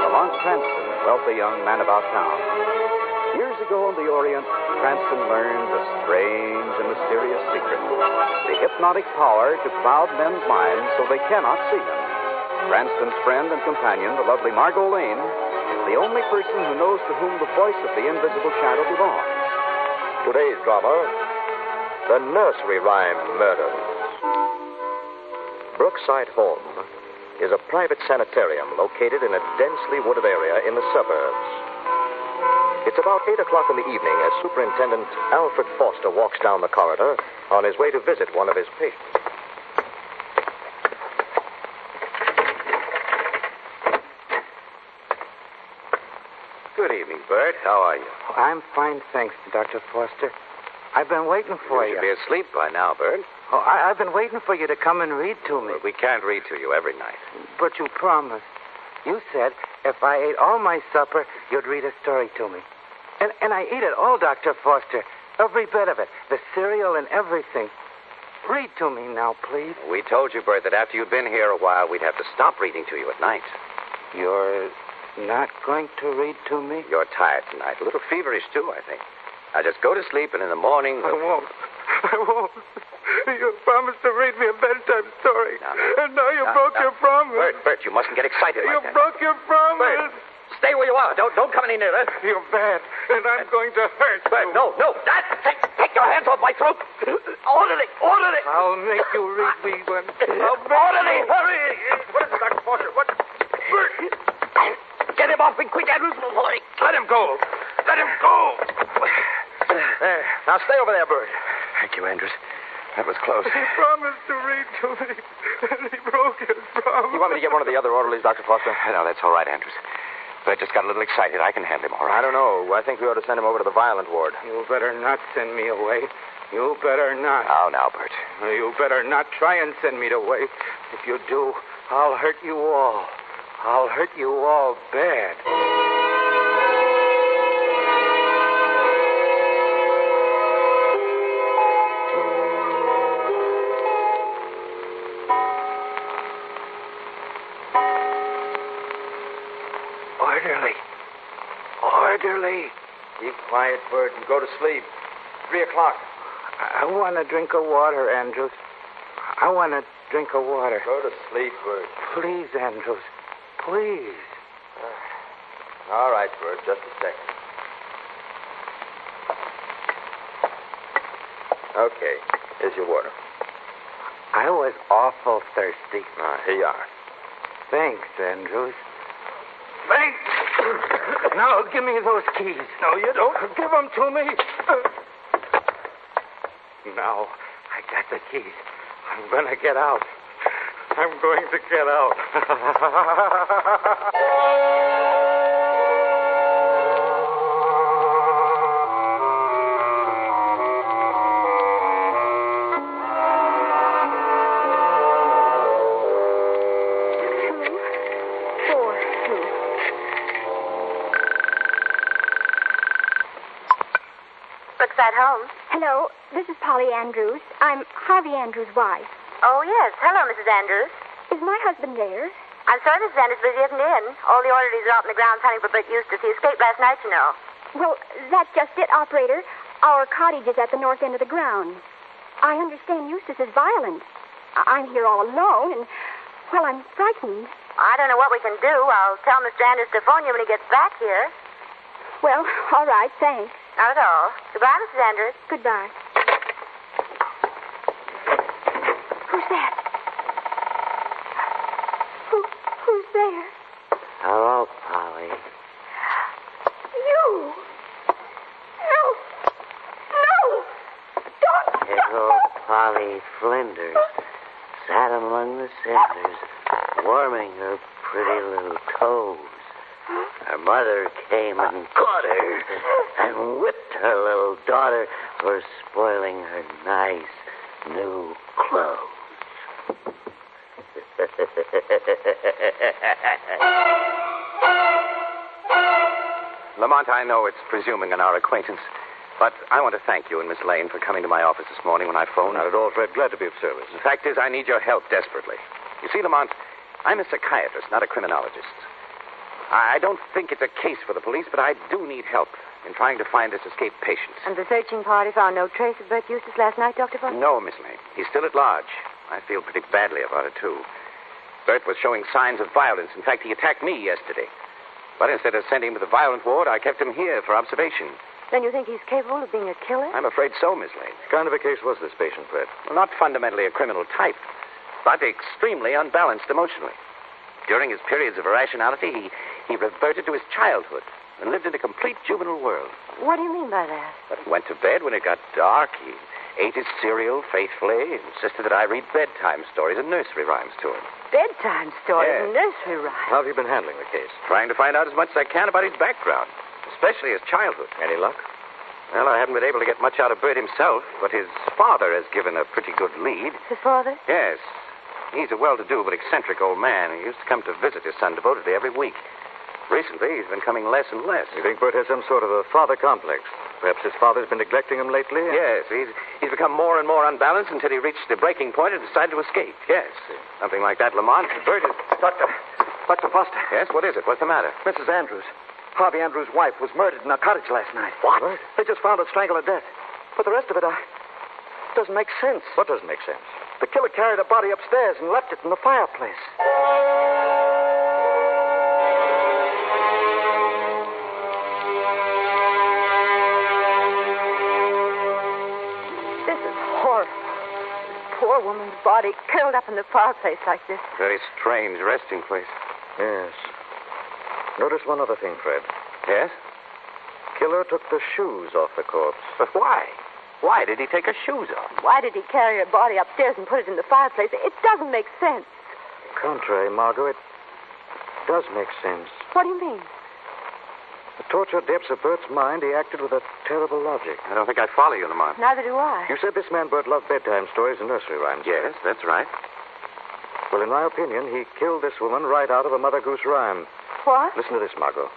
Lamont Cranston, wealthy young man about town. Years ago in the Orient, Cranston learned a strange and mysterious secret. The hypnotic power to cloud men's minds so they cannot see him. Cranston's friend and companion, the lovely Margot Lane, is the only person who knows to whom the voice of the invisible shadow belongs. Today's drama, The Nursery Rhyme Murders. Brookside Home is a private sanitarium located in a densely wooded area in the suburbs. It's about 8 o'clock in the evening as Superintendent Alfred Foster walks down the corridor on his way to visit one of his patients. Good evening, Bert. How are you? I'm fine, thanks, Dr. Foster. I've been waiting for you. You should be asleep by now, Bert. Oh, I've been waiting for you to come and read to me. Well, we can't read to you every night. But you promised. You said if I ate all my supper, you'd read a story to me. And I ate it all, Dr. Foster. Every bit of it. The cereal and everything. Read to me now, please. We told you, Bert, that after you'd been here a while, we'd have to stop reading to you at night. You're not going to read to me? You're tired tonight. A little feverish, too, I think. Now, just go to sleep, and in the morning... I won't. You promised to read me a bedtime story. And now you broke your promise. Bert, you mustn't get excited like that. You broke your promise. Bert, stay where you are. Don't come any nearer. You're bad, and I'm going to hurt you. Bert, no. Take your hands off my throat. Orderly. I'll make you read me one. Orderly, hurry. What is it, Dr. Foster? What? Bert. Get him off me quick, Andrews. Let him go. There. Now stay over there, Bert. Thank you, Andrews. That was close. He promised to read to me, and he broke his promise. You want me to get one of the other orderlies, Dr. Foster? No, that's all right, Andrews. Bert just got a little excited. I can handle him all right. I don't know. I think we ought to send him over to the violent ward. You better not send me away. You better not. Now, Bert. You better not try and send me away. If you do, I'll hurt you all. I'll hurt you all bad. Orderly. Keep quiet, Bert, and go to sleep. 3 o'clock. I want a drink of water, Andrews. I want a drink of water. Go to sleep, Bert. Please, Andrews. Please. All right, Bert, just a second. Okay, here's your water. I was awful thirsty. Here you are. Thanks, Andrews. Thanks. Now, give me those keys. No, you don't. Give them to me. Now, I got the keys. I'm going to get out. I'm going to get out. At home. Hello, this is Polly Andrews. I'm Harvey Andrews' wife. Oh, yes. Hello, Mrs. Andrews. Is my husband there? I'm sorry, Mrs. Andrews, but he isn't in. All the orderlies are out in the grounds hunting for Bert Eustace. He escaped last night, you know. Well, that's just it, operator. Our cottage is at the north end of the grounds. I understand Eustace is violent. I'm here all alone, and, well, I'm frightened. I don't know what we can do. I'll tell Mr. Andrews to phone you when he gets back here. Well, all right, thanks. Not at all. Goodbye, Mrs. Andrews. Goodbye. Who's that? Who's there? Hello, Polly. You. No. Don't. Little Polly Flinders sat among the cinders, warming her pretty little toes. Her mother came and caught her and whipped her little daughter for spoiling her nice new clothes. Lamont, I know it's presuming on our acquaintance, but I want to thank you and Miss Lane for coming to my office this morning when I phoned. Not at all, Fred. Glad to be of service. The fact is, I need your help desperately. You see, Lamont, I'm a psychiatrist, not a criminologist. I don't think it's a case for the police, but I do need help in trying to find this escaped patient. And the searching party found no trace of Bert Eustace last night, Dr. Foster? No, Miss Lane. He's still at large. I feel pretty badly about it, too. Bert was showing signs of violence. In fact, he attacked me yesterday. But instead of sending him to the violent ward, I kept him here for observation. Then you think he's capable of being a killer? I'm afraid so, Miss Lane. What kind of a case was this patient, Fred? Well, not fundamentally a criminal type, but extremely unbalanced emotionally. During his periods of irrationality, he reverted to his childhood and lived in a complete juvenile world. What do you mean by that? But he went to bed when it got dark. He ate his cereal faithfully, insisted that I read bedtime stories and nursery rhymes to him. Bedtime stories Yes. and nursery rhymes. How have you been handling the case? Trying to find out as much as I can about his background, especially his childhood. Any luck? Well, I haven't been able to get much out of Bert himself, but his father has given a pretty good lead. His father? Yes. He's a well-to-do but eccentric old man. He used to come to visit his son devotedly every week. Recently, he's been coming less and less. You think Bert has some sort of a father complex? Perhaps his father's been neglecting him lately? Yes, he's become more and more unbalanced until he reached the breaking point and decided to escape. Yes, something like that, Lamont. Bert is... Dr. Foster. Yes, what is it? What's the matter? Mrs. Andrews. Harvey Andrews' wife was murdered in our cottage last night. What? They just found her strangled to death. But the rest of it, doesn't make sense. What doesn't make sense? The killer carried her body upstairs and left it in the fireplace. This is horrible. This poor woman's body curled up in the fireplace like this. Very strange resting place. Yes. Notice one other thing, Fred. Yes? Killer took the shoes off the corpse. But why? Why did he take her shoes off? Why did he carry her body upstairs and put it in the fireplace? It doesn't make sense. Contrary, Margot, it does make sense. What do you mean? The tortured depths of Bert's mind, he acted with a terrible logic. I don't think I follow you, Lamont. Neither do I. You said this man Bert loved bedtime stories and nursery rhymes. Yes, that's right. Well, in my opinion, he killed this woman right out of a Mother Goose rhyme. What? Listen to this, Margot.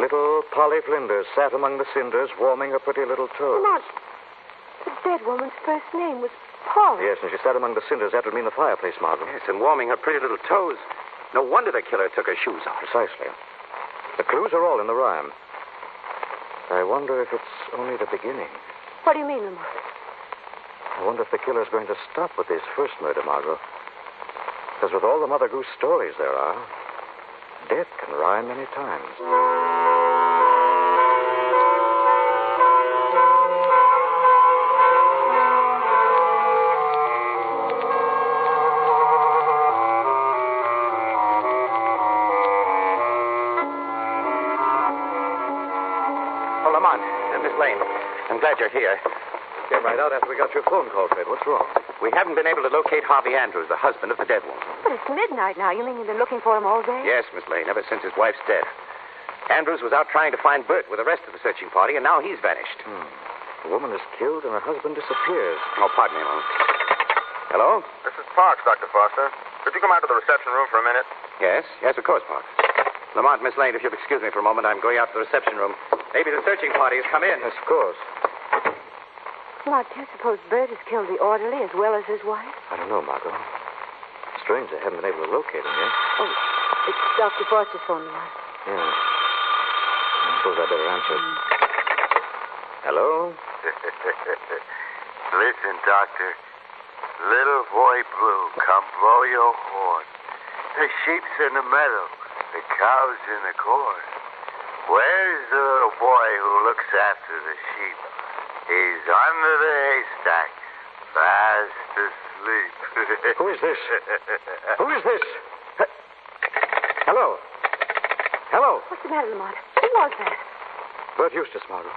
Little Polly Flinders sat among the cinders, warming her pretty little toes. Lamont, the dead woman's first name was Polly. Yes, and she sat among the cinders. That would mean the fireplace, Margot. Yes, and warming her pretty little toes. No wonder the killer took her shoes off. Precisely. The clues are all in the rhyme. I wonder if it's only the beginning. What do you mean, Lamont? I wonder if the killer's going to stop with his first murder, Margot. Because with all the Mother Goose stories there are, death can rhyme many times. Oh, Lamont, Miss Lane, I'm glad you're here. Came right out after we got your phone call, Fred. What's wrong? We haven't been able to locate Harvey Andrews, the husband of the dead woman. But it's midnight now. You mean you've been looking for him all day? Yes, Miss Lane, ever since his wife's death. Andrews was out trying to find Bert with the rest of the searching party, and now he's vanished. The woman is killed and her husband disappears. Oh, pardon me a moment. Hello? This is Parks, Dr. Foster. Could you come out to the reception room for a minute? Yes, of course, Parks. Lamont, Miss Lane, if you'll excuse me for a moment, I'm going out to the reception room. Maybe the searching party has come in. Yes, of course. Lamont, do you suppose Bert has killed the orderly as well as his wife? I don't know, Margot. Strange they haven't been able to locate him yet. Oh, it's Dr. Foster's phone, Lamont. Yeah. I suppose I better answer it. Hello? Listen, Doctor. Little boy Blue, come blow your horn. The sheep's in the meadow. The cow's in the corn. Where's the little boy who looks after the sheep? He's under the haystack, fast asleep. Who is this? Who is this? Hello? Hello? What's the matter, Lamont? Who was that? Bert Eustace, Margot.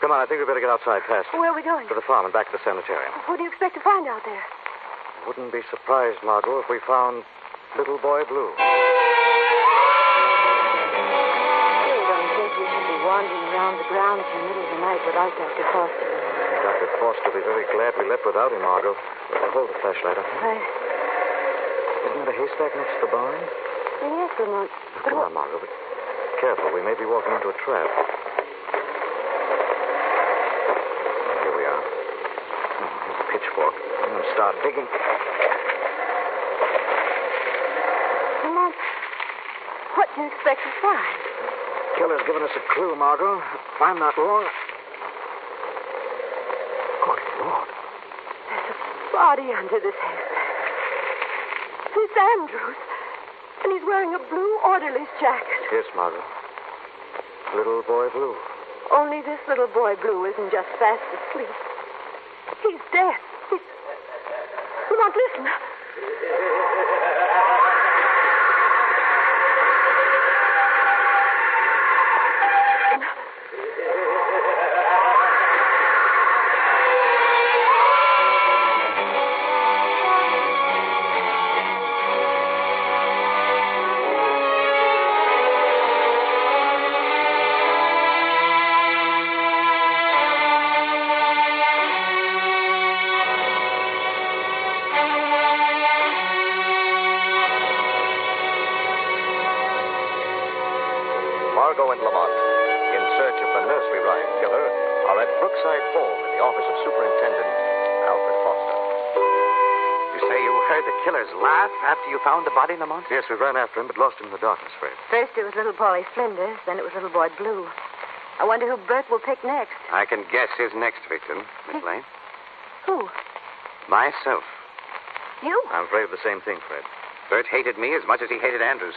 Come on, I think we better get outside fast. Where are we going? To the farm and back to the sanitarium. What do you expect to find out there? I wouldn't be surprised, Margot, if we found Little Boy Blue. I don't think we should be wandering around the grounds in the middle of the night without Dr. Foster. Dr. Foster will be very glad we left without him, Margot. Hold the flashlight up. Right. Isn't there a haystack next to the barn? Yes, Lamont. Come on, Margot. Be careful. We may be walking into a trap. Here we are. Here's a pitchfork. I'm going to start digging. Lamont, what What do you expect to find? Killer's given us a clue, Margot. If I'm not wrong... Good Lord. There's a body under this head. It's Andrews. And he's wearing a blue orderly's jacket. Yes, Margot. Little boy Blue. Only this little boy Blue isn't just fast asleep. He's dead. Lamont, listen. Margot and Lamont, in search of the nursery rhyme killer, are at Brookside Home in the office of Superintendent Alfred Foster. You say you heard the killer's laugh after you found the body, Lamont? Yes, we ran after him, but lost him in the darkness, Fred. First it was little Polly Flinders, then it was little boy Blue. I wonder who Bert will pick next. I can guess his next victim, Miss Lane. Who? Myself. You? I'm afraid of the same thing, Fred. Bert hated me as much as he hated Andrews.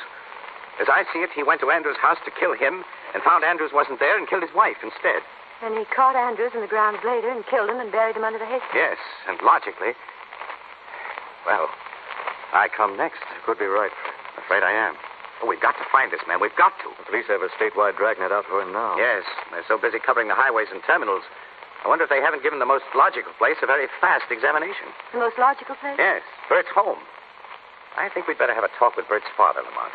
As I see it, he went to Andrews' house to kill him and found Andrews wasn't there and killed his wife instead. And he caught Andrews in the grounds later and killed him and buried him under the haystack. Yes, and logically... Well, I come next. Could be right, Fred. I'm afraid I am. Oh, we've got to find this man. We've got to. The police have a statewide dragnet out for him now. Yes, they're so busy covering the highways and terminals. I wonder if they haven't given the most logical place a very fast examination. The most logical place? Yes, Bert's home. I think we'd better have a talk with Bert's father, Lamont.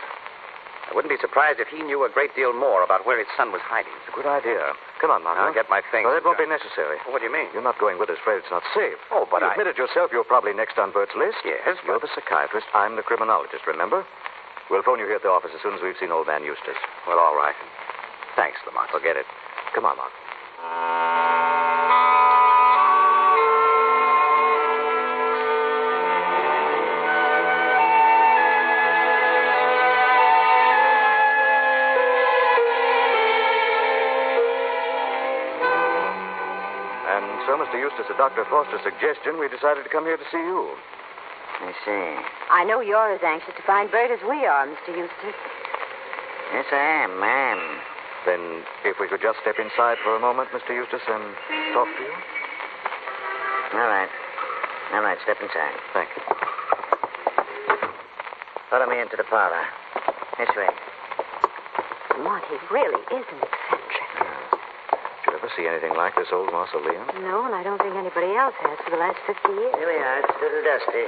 I wouldn't be surprised if he knew a great deal more about where his son was hiding. It's a good idea. Come on, Margot. I'll get my things. No, that won't be necessary. What do you mean? You're not going with us, Fred. It's not safe. Oh, but you admitted yourself you're probably next on Bert's list. Yes, You're the psychiatrist. I'm the criminologist, remember? We'll phone you here at the office as soon as we've seen old man Eustace. Well, all right. Thanks, Lamont. Forget it. Come on, Margot. So, Mr. Eustace, at Dr. Foster's suggestion, we decided to come here to see you. I see. I know you're as anxious to find Bert as we are, Mr. Eustace. Yes, I am, ma'am. Then, if we could just step inside for a moment, Mr. Eustace, and talk to you? All right. All right, step inside. Thank you. Follow me into the parlor. This way. Lamont, he really is an eccentric. Did you ever see anything like this old mausoleum? No, and I don't think anybody else has for the last 50 years. Here we are. It's a little dusty.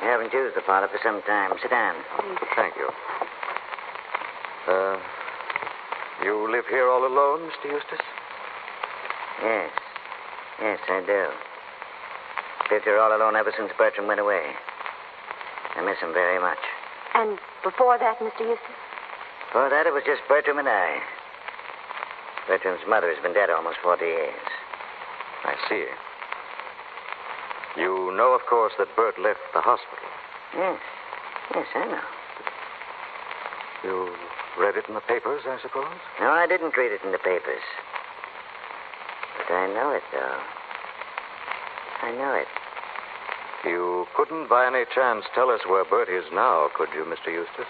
I haven't used the parlor for some time. Sit down. Thank you. You live here all alone, Mr. Eustace? Yes. Yes, I do. Lived here all alone ever since Bertram went away. I miss him very much. And before that, Mr. Eustace? Before that, it was just Bertram and I. Bertram's mother has been dead almost 40 years. I see. You know, of course, that Bert left the hospital. Yes. Yes, I know. You read it in the papers, I suppose? No, I didn't read it in the papers. But I know it, though. I know it. You couldn't by any chance tell us where Bert is now, could you, Mr. Eustace?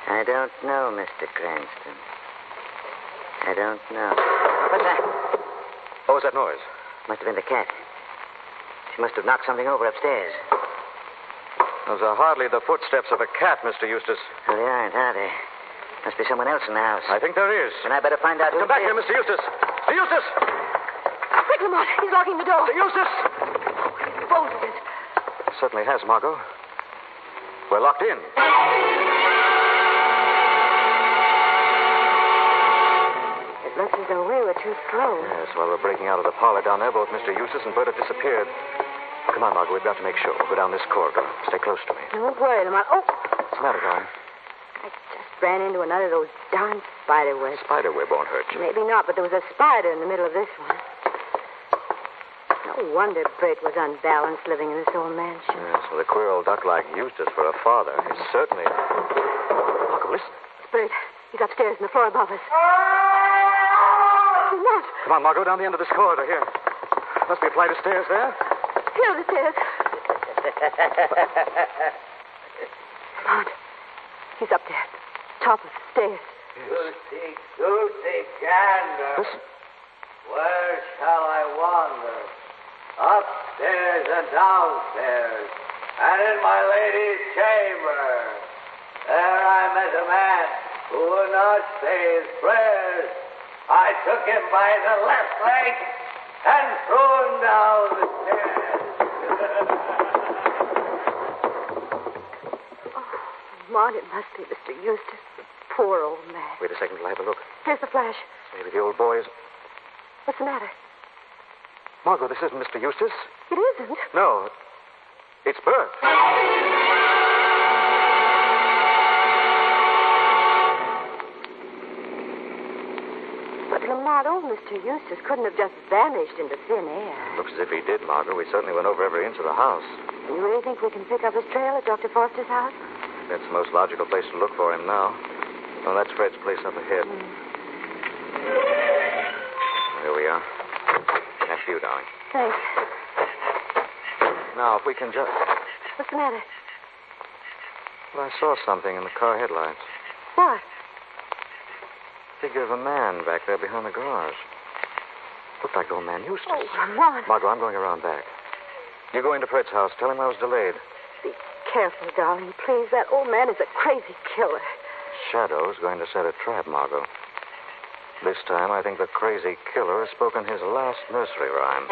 I don't know, Mr. Cranston. I don't know. What's that? What was that noise? Must have been the cat. She must have knocked something over upstairs. Those are hardly the footsteps of a cat, Mr. Eustace. Well, they aren't, are they? Must be someone else in the house. I think there is. Then I better find out who Come back it is. here, Mr. Eustace. Mr. Eustace! Quick, Lamont. He's locking the door. Mr. Eustace! Bolted it. Certainly has, Margot. We're locked in. It looks as though we were too slow. Yes, while we're breaking out of the parlor down there, both Mr. Eustace and Bert have disappeared. Come on, Margot. We've got to make sure. We'll go down this corridor. Stay close to me. Don't worry, Lamont. Oh! What's the matter, darling? I just ran into another of those darn spider webs. Spider web won't hurt you. Maybe not, but there was a spider in the middle of this one. No wonder Bert was unbalanced living in this old mansion. Yes, with a queer old duck like Eustace for a father. He's certainly... Margot, listen. Bert. He's upstairs on the floor above us. Lamont! Come on, Margot, down the end of this corridor here. Must be a flight of stairs there. Here are the stairs. Lamont. He's up there. Top of the stairs. Goosey gander. Listen. Where shall I wander? Upstairs and downstairs, and in my lady's chamber. There I met a man who would not say his prayers. I took him by the left leg and threw him down the stairs. Lamont, it must be Mr. Eustace. Poor old man. Wait a second till I have a look. Here's the flash. Maybe the old boy is... What's the matter? Margot, this isn't Mr. Eustace. It isn't. No. It's Bert. But Lamont, old Mr. Eustace couldn't have just vanished into thin air. Looks as if he did, Margot. We certainly went over every inch of the house. You really think we can pick up his trail at Dr. Foster's house? That's the most logical place to look for him now. Oh, that's Fred's place up ahead. Here we are. After you, darling. Thanks. Now, if we can just... What's the matter? Well, I saw something in the car headlights. What? Figure of a man back there behind the garage. Looked like old man Eustace. Oh, Lamont. Margot, I'm going around back. You go into Fred's house. Tell him I was delayed. Be careful, darling. Please, that old man is a crazy killer. Shadow's going to set a trap, Margot. This time, I think the crazy killer has spoken his last nursery rhyme.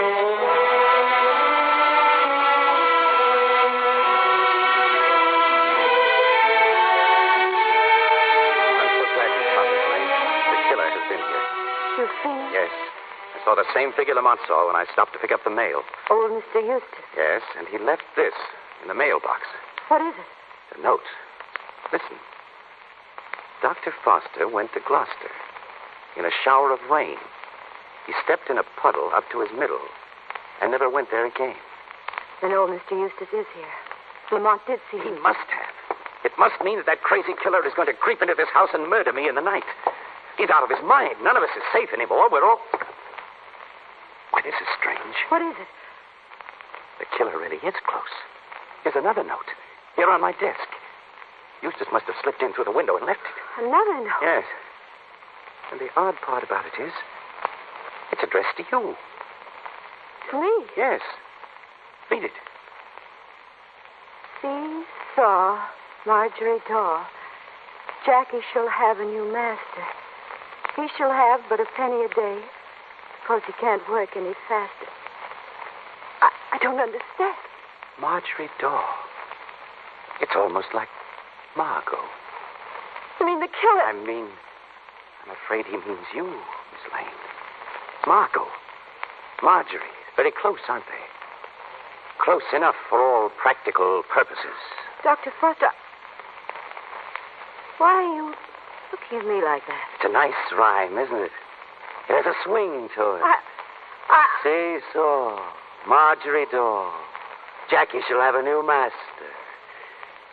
I'm so glad you found us, Lane. The killer has been here. You've seen him? Yes. I saw the same figure Lamont saw when I stopped to pick up the mail. Old Mr. Eustace. Yes, and he left this in the mailbox. What is it? A note. Listen. Dr. Foster went to Gloucester in a shower of rain. He stepped in a puddle up to his middle and never went there again. Then old Mr. Eustace is here. Lamont did see He him. must have. It must mean that crazy killer is going to creep into this house and murder me in the night. He's out of his mind. None of us is safe anymore. We're all... Why, this is strange. What is it? The killer really is close. Here's another note. Here on my desk. Eustace must have slipped in through the window and left it. Another note? Yes. And the odd part about it is, it's addressed to you. To me? Yes. Read it. See, saw, Marjorie Daw. Jackie shall have a new master. He shall have but a penny a day, because he can't work any faster. I don't understand. Marjorie Daw. It's almost like Margot. You mean the killer? I'm afraid he means you, Miss Lane. Margot. Marjorie. Very close, aren't they? Close enough for all practical purposes. Dr. Foster, why are you looking at me like that? It's a nice rhyme, isn't it? It has a swing to it. See, so, Marjorie Daw. Jackie shall have a new master.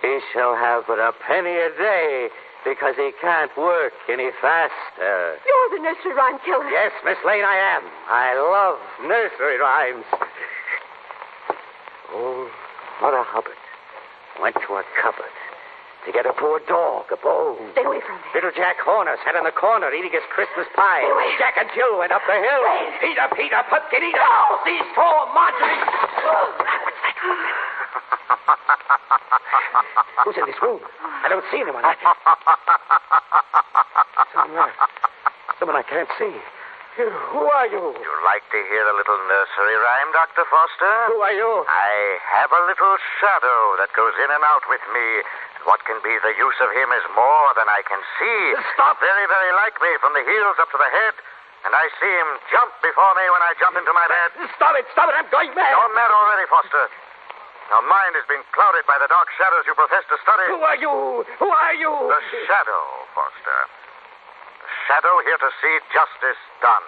He shall have but a penny a day because he can't work any faster. You're the nursery rhyme killer. Yes, Miss Lane, I am. I love nursery rhymes. Old Mother Hubbard went to a cupboard to get a poor dog a bone. Stay away from me. Little Jack Horner sat in the corner eating his Christmas pie. Stay away. Jack and Jill went up the hill. Wait. Peter, Pumpkin Eater. No. These four, Marjorie. What's that? Who's in this room? I don't see anyone. Someone I can't see. Who are you? You like to hear a little nursery rhyme, Dr. Foster? Who are you? I have a little shadow that goes in and out with me. What can be the use of him is more than I can see. Stop! Very, very like me from the heels up to the head. And I see him jump before me when I jump into my bed. Stop it, I'm going mad. You're mad already, Foster. Your mind has been clouded by the dark shadows you profess to study. Who are you? The shadow, Foster. The shadow here to see justice done.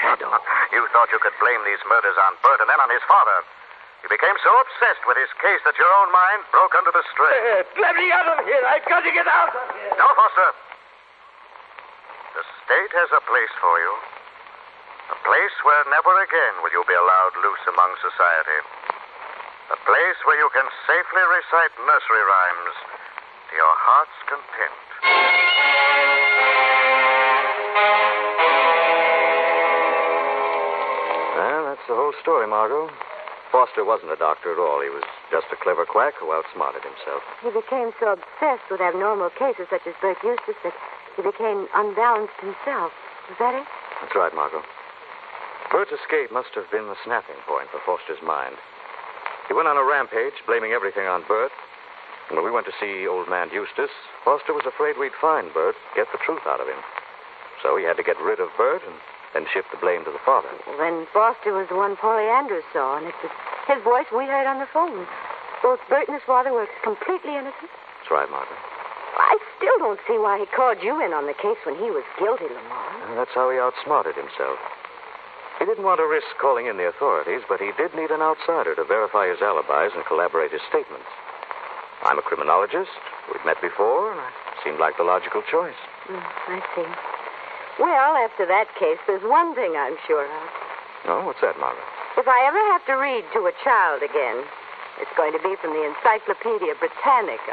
Shadow? You thought you could blame these murders on Bert and then on his father. You became so obsessed with his case that your own mind broke under the strain. Let me out of here. I've got to get out of here. No, Foster. The state has a place for you. A place where never again will you be allowed loose among society. A place where you can safely recite nursery rhymes to your heart's content. Well, that's the whole story, Margot. Foster wasn't a doctor at all. He was just a clever quack who outsmarted himself. He became so obsessed with abnormal cases such as Bert Eustace that he became unbalanced himself. Was that it? That's right, Margot. Bert's escape must have been the snapping point for Foster's mind. He went on a rampage, blaming everything on Bert. And when we went to see old man Eustace, Foster was afraid we'd find Bert, get the truth out of him. So he had to get rid of Bert and then shift the blame to the father. Well, then Foster was the one Polly Andrews saw, and it was his voice we heard on the phone. Both Bert and his father were completely innocent. That's right, Margot. I still don't see why he called you in on the case when he was guilty, Lamar. And that's how he outsmarted himself. He didn't want to risk calling in the authorities, but he did need an outsider to verify his alibis and collaborate his statements. I'm a criminologist. We'd met before, and it seemed like the logical choice. I see. Well, after that case, there's one thing I'm sure of. Oh, what's that, Margaret? If I ever have to read to a child again, it's going to be from the Encyclopedia Britannica.